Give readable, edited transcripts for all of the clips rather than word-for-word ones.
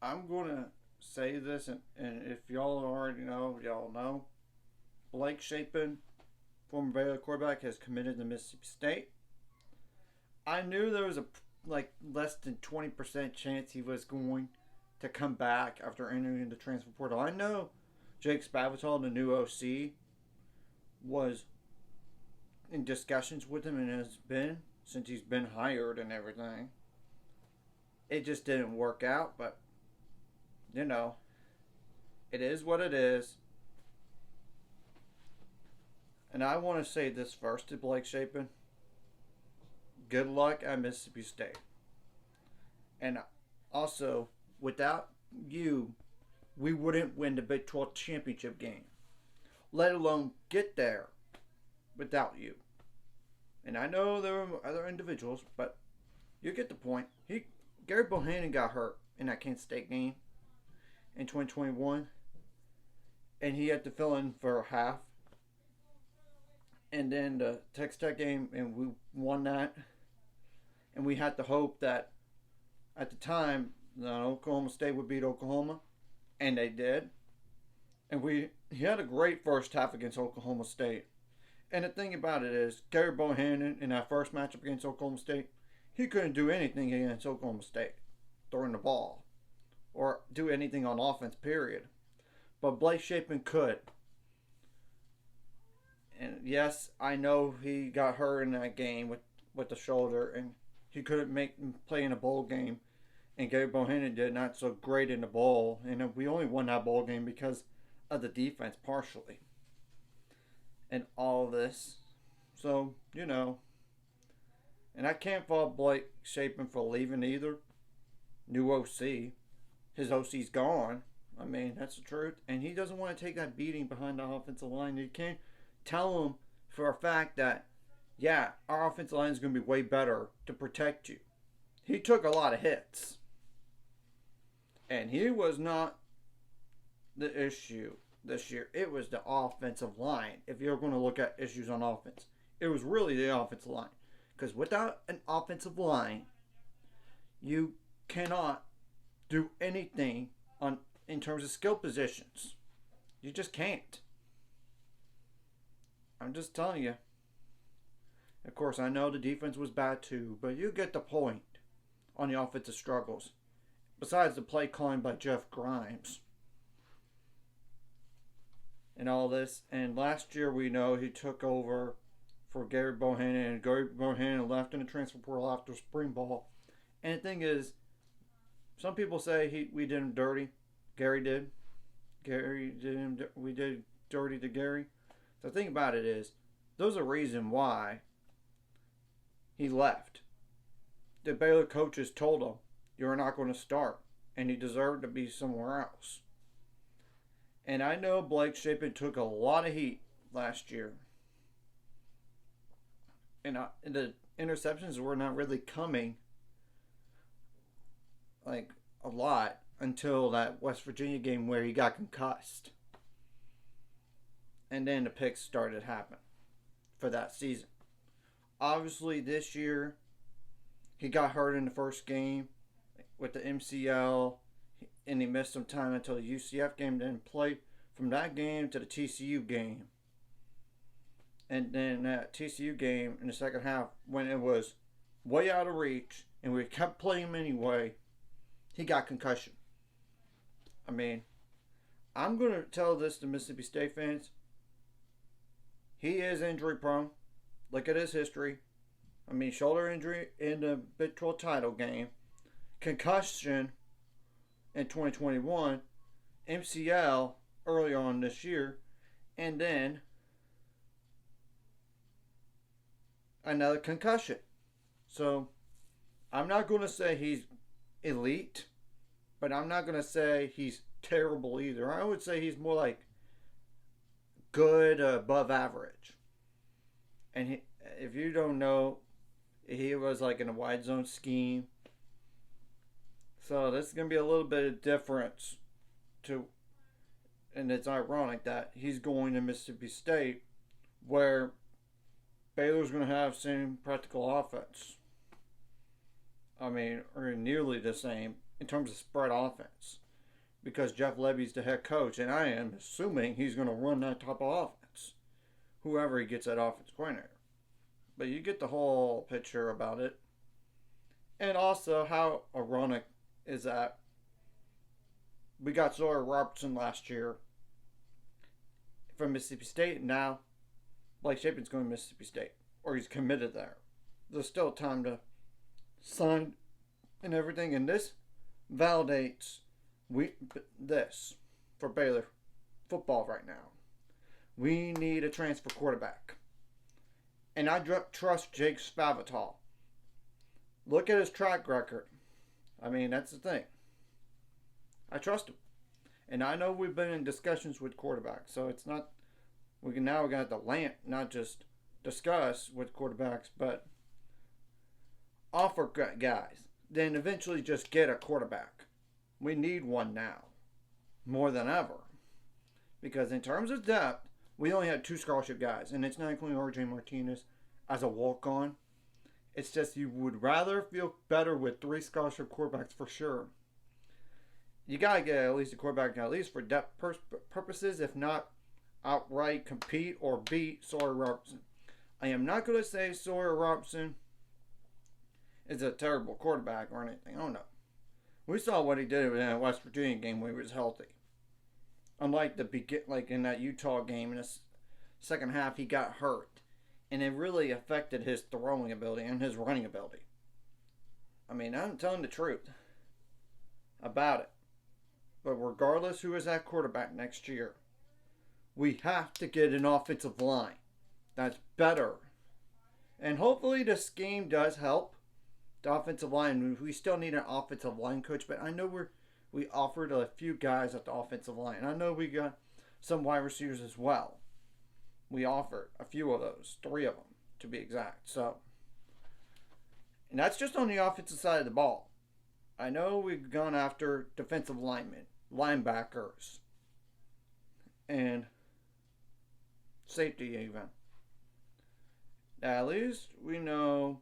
I'm going to say this, and if y'all already know, y'all know. Blake Shapen, former Baylor quarterback, has committed to Mississippi State. I knew there was a less than 20% chance he was going to come back after entering the transfer portal. I know Jake Spavital, the new OC, was in discussions with him and has been since he's been hired and everything. It just didn't work out, but you know, it is what it is. And I want to say this first to Blake Shapen. Good luck at Mississippi State. And also, without you, we wouldn't win the Big 12 championship game, let alone get there without you. And I know there were other individuals, but you get the point. Gary Bohannon got hurt in that Kansas State game in 2021, and he had to fill in for half. And then the Texas Tech game, and we won that. And we had to hope that at the time, Oklahoma State would beat Oklahoma, and they did. And he had a great first half against Oklahoma State. And the thing about it is, Gary Bohannon in that first matchup against Oklahoma State, he couldn't do anything against Oklahoma State, throwing the ball, or do anything on offense, period. But Blake Shapen could. And yes, I know he got hurt in that game with the shoulder, and he couldn't play in a bowl game. And Gary Bohannon did not so great in the bowl. And we only won that bowl game because of the defense, partially. And all this. So, And I can't fault Blake Shapen for leaving either. New OC. His OC's gone. I mean, that's the truth. And he doesn't want to take that beating behind the offensive line. You can't tell him for a fact that, yeah, our offensive line is going to be way better to protect you. He took a lot of hits. And he was not the issue this year. It was the offensive line. If you're going to look at issues on offense, it was really the offensive line. Because without an offensive line, you cannot do anything in terms of skill positions. You just can't. I'm just telling you. Of course, I know the defense was bad too, but you get the point on the offensive struggles. Besides the play calling by Jeff Grimes and all this. And last year we know he took over for Gary Bohannon, and Gary Bohannon left in the transfer portal after spring ball. And the thing is, some people say we did him dirty. Gary did. We did dirty to Gary. The thing about it is, there's a reason why he left. The Baylor coaches told him, you're not going to start, and he deserved to be somewhere else. And I know Blake Shapen took a lot of heat last year. And the interceptions were not really coming like a lot until that West Virginia game where he got concussed. And then the picks started happening for that season. Obviously, this year, he got hurt in the first game with the MCL, and he missed some time until the UCF game, then played from that game to the TCU game. And then that TCU game in the second half, when it was way out of reach, and we kept playing him anyway, he got concussion. I mean, I'm going to tell this to Mississippi State fans. He is injury prone. Look at his history. I mean, shoulder injury in the Big 12 title game. Concussion in 2021. MCL early on this year. And then another concussion. So, I'm not going to say he's elite, but I'm not going to say he's terrible either. I would say he's more like good, above average. And if you don't know, he was like in a wide zone scheme. So this is going to be a little bit of difference and it's ironic that he's going to Mississippi State where Baylor's going to have same practical offense. I mean, or nearly the same. in terms of spread offense because Jeff Levy's the head coach, and I am assuming he's going to run that type of offense, whoever he gets that offense coordinator. But you get the whole picture about it. And also, how ironic is that we got Sawyer Robertson last year from Mississippi State, and now Blake Shapen's going to Mississippi State, or he's committed there. There's still time to sign and everything, and this validates this for Baylor football right now. We need a transfer quarterback, and I trust Jake Spavital. Look at his track record. I mean, that's the thing. I trust him, and I know we've been in discussions with quarterbacks, so it's not we're gonna have to land, not just discuss with quarterbacks, but offer guys. Then eventually just get a quarterback. We need one now, more than ever, because in terms of depth, we only had 2 scholarship guys, and it's not including R.J. Martinez as a walk-on. It's just you would rather feel better with 3 scholarship quarterbacks for sure. You gotta get at least a quarterback, at least for depth purposes, if not outright compete or beat Sawyer Robertson. I am not going to say Sawyer Robertson is a terrible quarterback or anything. Oh no. We saw what he did in that West Virginia game when he was healthy. Unlike like in that Utah game in the second half, he got hurt, and it really affected his throwing ability and his running ability. I mean, I'm telling the truth about it. But regardless who is that quarterback next year, we have to get an offensive line that's better. And hopefully the scheme does help the offensive line. We still need an offensive line coach, but I know we offered a few guys at the offensive line. I know we got some wide receivers as well. We offered a few of those, 3 of them to be exact. So, and that's just on the offensive side of the ball. I know we've gone after defensive linemen, linebackers, and safety even. At least we know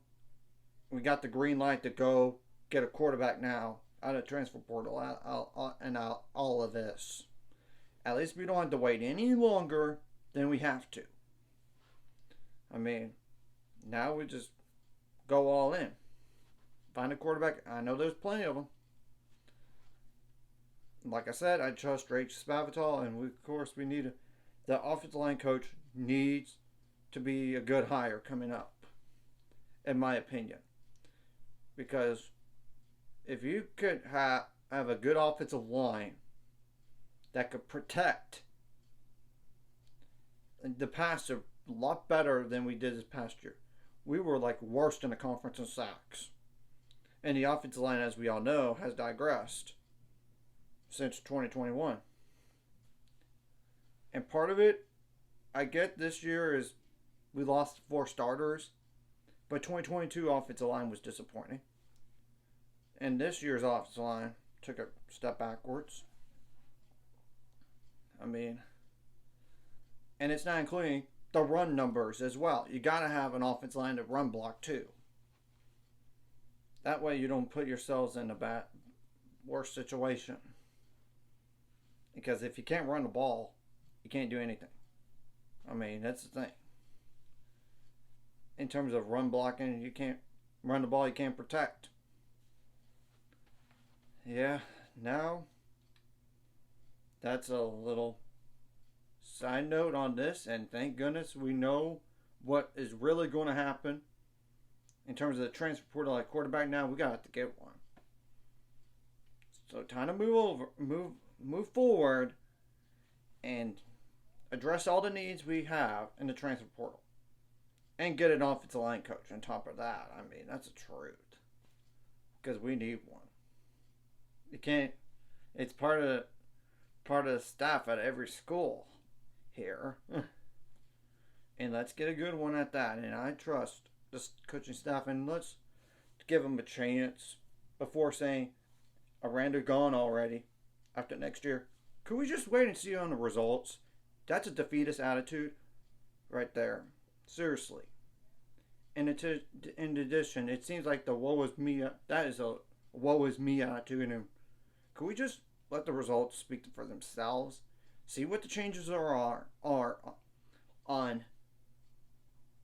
we got the green light to go get a quarterback now out of transfer portal and all of this. At least we don't have to wait any longer than we have to. I mean, now we just go all in. Find a quarterback. I know there's plenty of them. Like I said, I trust Drake Spavital, and of course we need the offensive line coach needs to be a good hire coming up, in my opinion. Because if you could have a good offensive line that could protect the passer a lot better than we did this past year. We were like worst in the conference in sacks. And the offensive line, as we all know, has digressed since 2021. And part of it, I get this year, is we lost 4 starters. But 2022 offensive line was disappointing. And this year's offensive line took a step backwards. I mean, and it's not including the run numbers as well. You got to have an offensive line to run block too. That way you don't put yourselves in a worse situation. Because if you can't run the ball, you can't do anything. I mean, that's the thing. In terms of run blocking, you can't run the ball, you can't protect. Yeah, now that's a little side note on this, and thank goodness we know what is really going to happen in terms of the transfer portal at quarterback. Now we got to get one. So time to move forward and address all the needs we have in the transfer portal. And get an offensive line coach on top of that. I mean, that's the truth. Because we need one. You can't. It's part of the staff at every school here. And let's get a good one at that. And I trust this coaching staff. And let's give them a chance before saying, Aranda gone already after next year. Could we just wait and see on the results? That's a defeatist attitude right there. Seriously. And in addition, it seems like the woe is me. That is a woe is me attitude, and can we just let the results speak for themselves? See what the changes are on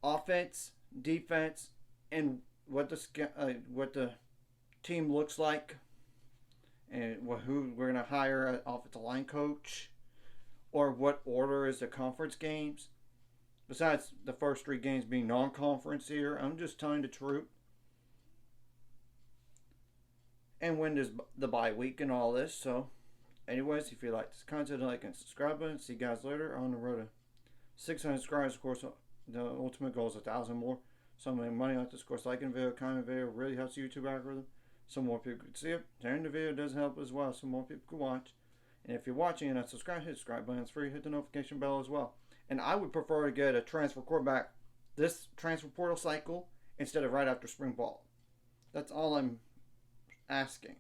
offense, defense, and what the team looks like, and who we're gonna hire an offensive line coach, or what order is the conference games. Besides the first 3 games being non-conference here, I'm just telling the truth. And when there's the bye week and all this. So, anyways, if you like this content, like and subscribe button. See you guys later on the road to 600 subscribers. Of course, the ultimate goal is 1,000 more. So, making money like this. Of course, liking the video, commenting the video really helps the YouTube algorithm. So more people can see it. Sharing the video does help as well, so more people can watch. And if you're watching and not subscribed, hit the subscribe button. It's free. Hit the notification bell as well. And I would prefer to get a transfer quarterback this transfer portal cycle instead of right after spring ball. That's all I'm asking.